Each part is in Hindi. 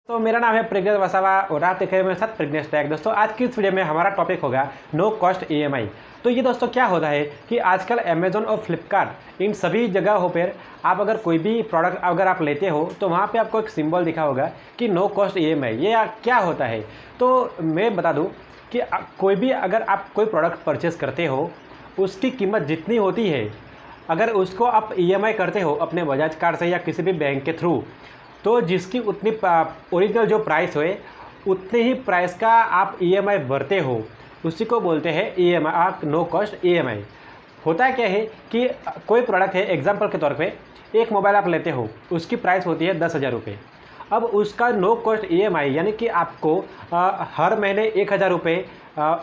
तो मेरा नाम है प्रज्ञेश वसावा और आप देख रहे हैं मेरे साथ प्रग्नेश टैग। दोस्तों आज की इस वीडियो में हमारा टॉपिक होगा नो कॉस्ट ईएमआई। तो ये दोस्तों क्या होता है कि आजकल अमेज़ॉन और फ्लिपकार्ट इन सभी जगहों पर आप अगर कोई भी प्रोडक्ट अगर आप लेते हो तो वहाँ पे आपको एक सिंबल दिखा होगा कि नो कॉस्ट ईएमआई। ये क्या होता है तो मैं बता दूँ कि कोई भी अगर आप कोई प्रोडक्ट परचेस करते हो उसकी कीमत जितनी होती है, अगर उसको आप ईएमआई करते हो अपने बजाज कार्ड से या किसी भी बैंक के थ्रू, तो जिसकी उतनी ओरिजिनल जो प्राइस है उतने ही प्राइस का आप ईएमआई भरते हो, उसी को बोलते हैं ईएमआई, नो कॉस्ट ईएमआई। होता क्या है कि कोई प्रोडक्ट है, एग्जांपल के तौर पे एक मोबाइल आप लेते हो, उसकी प्राइस होती है 10,000 रुपये। अब उसका नो कॉस्ट ईएमआई यानी कि आपको हर महीने 1,000 रुपये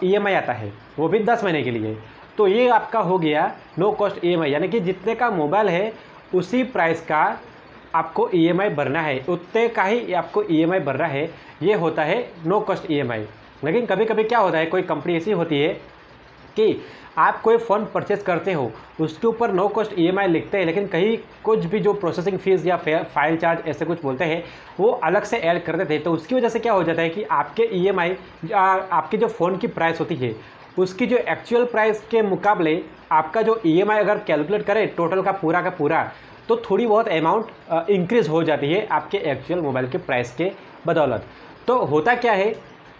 ईएमआई आता है, वो भी 10 महीने के लिए। तो ये आपका हो गया नो कॉस्ट ईएमआई, यानी कि जितने का मोबाइल है उसी प्राइस का आपको ईएमआई भरना है, उतने का ही आपको ईएमआई भरना है। ये होता है नो कॉस्ट ईएमआई। लेकिन कभी कभी क्या होता है, कोई कंपनी ऐसी होती है कि आप कोई फ़ोन परचेस करते हो उसके ऊपर नो कॉस्ट ईएमआई लिखते हैं, लेकिन कहीं कुछ भी जो प्रोसेसिंग फ़ीस या फाइल चार्ज ऐसे कुछ बोलते हैं वो अलग से ऐड कर देते हैं। तो उसकी वजह से क्या हो जाता है कि आपके ईएमआई, आपकी जो फ़ोन की प्राइस होती है उसकी जो एक्चुअल प्राइस के मुकाबले आपका जो ईएमआई अगर कैलकुलेट करें टोटल का पूरा, तो थोड़ी बहुत अमाउंट इंक्रीज़ हो जाती है आपके एक्चुअल मोबाइल के प्राइस के बदौलत। तो होता क्या है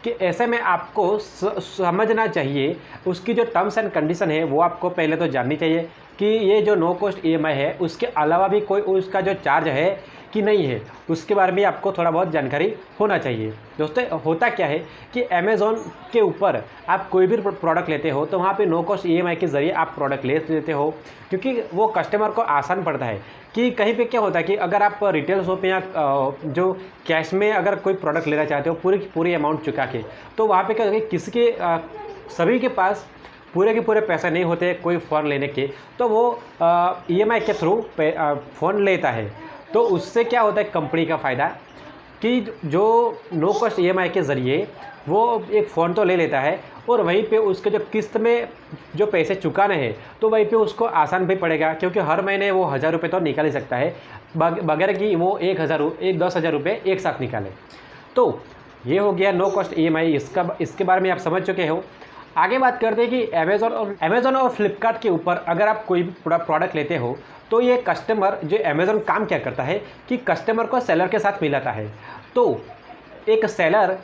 कि ऐसे में आपको समझना चाहिए, उसकी जो टर्म्स एंड कंडीशन है वो आपको पहले तो जाननी चाहिए कि ये जो नो कॉस्ट ईएमआई है उसके अलावा भी कोई उसका जो चार्ज है कि नहीं है, उसके बारे में आपको थोड़ा बहुत जानकारी होना चाहिए। दोस्तों होता क्या है कि अमेज़ॉन के ऊपर आप कोई भी प्रोडक्ट लेते हो तो वहाँ पे नो कॉस्ट ईएमआई के ज़रिए आप प्रोडक्ट ले लेते हो, क्योंकि वो कस्टमर को आसान पड़ता है। कि कहीं पे क्या होता है कि अगर आप रिटेल शॉप या जो कैश में अगर कोई प्रोडक्ट लेना चाहते हो पूरी अमाउंट चुका के, तो वहाँ पे क्या होता है किसी के सभी के पास पूरे के पूरे पैसे नहीं होते कोई फ़ोन लेने के, तो वो ईएमआई के थ्रू फ़ोन लेता है। तो उससे क्या होता है कंपनी का फ़ायदा कि जो नो कॉस्ट ईएमआई के ज़रिए वो एक फ़ोन तो ले लेता है और वहीं पे उसके जो किस्त में जो पैसे चुकाने हैं तो वहीं पे उसको आसान भी पड़ेगा, क्योंकि हर महीने वो 1,000 रुपये तो निकाल ही सकता है बगैर कि वो 10,000 रुपये एक साथ निकाले। तो ये हो गया नो कॉस्ट ईएमआई। इसके बारे में आप समझ चुके हो। आगे बात करते हैं कि अमेज़ॉन और फ्लिपकार्ट के ऊपर अगर आप कोई भी प्रोडक्ट लेते हो तो ये कस्टमर, जो अमेज़ॉन काम क्या करता है कि कस्टमर को सेलर के साथ मिलाता है। तो एक सेलर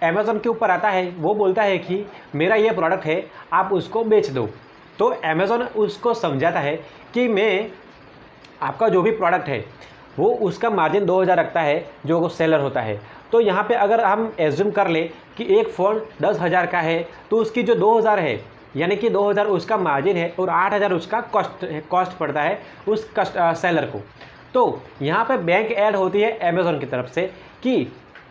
अमेज़ॉन के ऊपर आता है, वो बोलता है कि मेरा ये प्रोडक्ट है, आप उसको बेच दो। तो अमेज़ॉन उसको समझाता है कि मैं आपका जो भी प्रोडक्ट है वो उसका मार्जिन 2,000 रखता है जो सेलर होता है। तो यहाँ पे अगर हम एज्यूम कर ले कि एक फ़ोन 10,000 का है तो उसकी जो 2,000 है यानी कि 2,000 उसका मार्जिन है और 8,000 उसका कॉस्ट पड़ता है उस सेलर को। तो यहाँ पे बैंक ऐड होती है अमेज़ॉन की तरफ से कि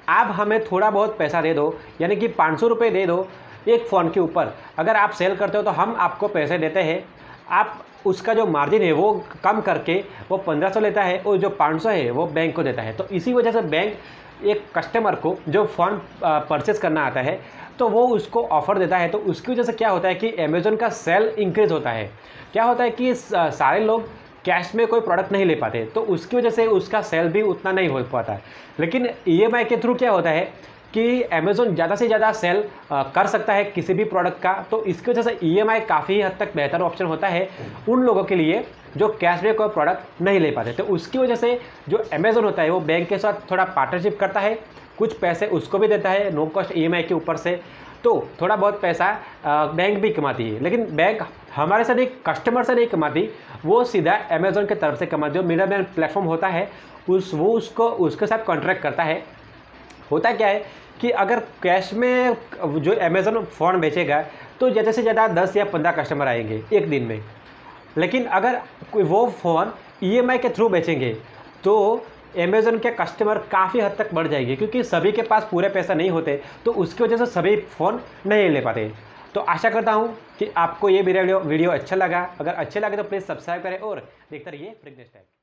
आप हमें थोड़ा बहुत पैसा दे दो, यानी कि 500 रुपये दे दो एक फ़ोन के ऊपर। अगर आप सेल करते हो तो हम आपको पैसे देते हैं, आप उसका जो मार्जिन है वो कम करके वो 1,500 लेता है और जो 500 है वो बैंक को देता है। तो इसी वजह से बैंक एक कस्टमर को जो फ़ोन परचेस करना आता है तो वो उसको ऑफ़र देता है। तो उसकी वजह से क्या होता है कि अमेज़ॉन का सेल इंक्रीज़ होता है। क्या होता है कि सारे लोग कैश में कोई प्रोडक्ट नहीं ले पाते, तो उसकी वजह से उसका सेल भी उतना नहीं हो पाता है। लेकिन ईएमआई के थ्रू क्या होता है कि अमेज़ॉन ज़्यादा से ज़्यादा सेल कर सकता है किसी भी प्रोडक्ट का। तो इसकी वजह से ईएमआई काफ़ी हद तक बेहतर ऑप्शन होता है उन लोगों के लिए जो कैश में कोई प्रोडक्ट नहीं ले पाते। तो उसकी वजह से जो अमेज़ॉन होता है वो बैंक के साथ थोड़ा पार्टनरशिप करता है, कुछ पैसे उसको भी देता है नो कॉस्ट ईएमआई के ऊपर से। तो थोड़ा बहुत पैसा बैंक भी कमाती है, लेकिन बैंक हमारे से नहीं, कस्टमर से नहीं कमाती, वो सीधा अमेज़ॉन की तरफ से कमाती है। जो मिडल मैन प्लेटफॉर्म होता है वो उसके साथ कॉन्ट्रैक्ट करता है। होता क्या है कि अगर कैश में जो अमेज़ॉन फ़ोन बेचेगा तो ज़्यादा से ज़्यादा 10 या 15 कस्टमर आएंगे एक दिन में। लेकिन अगर वो फ़ोन ईएमआई के थ्रू बेचेंगे तो अमेज़ॉन के कस्टमर काफ़ी हद तक बढ़ जाएंगे, क्योंकि सभी के पास पूरे पैसा नहीं होते, तो उसकी वजह से सभी फ़ोन नहीं ले पाते। तो आशा करता हूँ कि आपको ये वीडियो अच्छा लगा। अगर अच्छे लगे तो प्लीज़ सब्सक्राइब करें और देखते रहिए प्रिग्नेश टैग।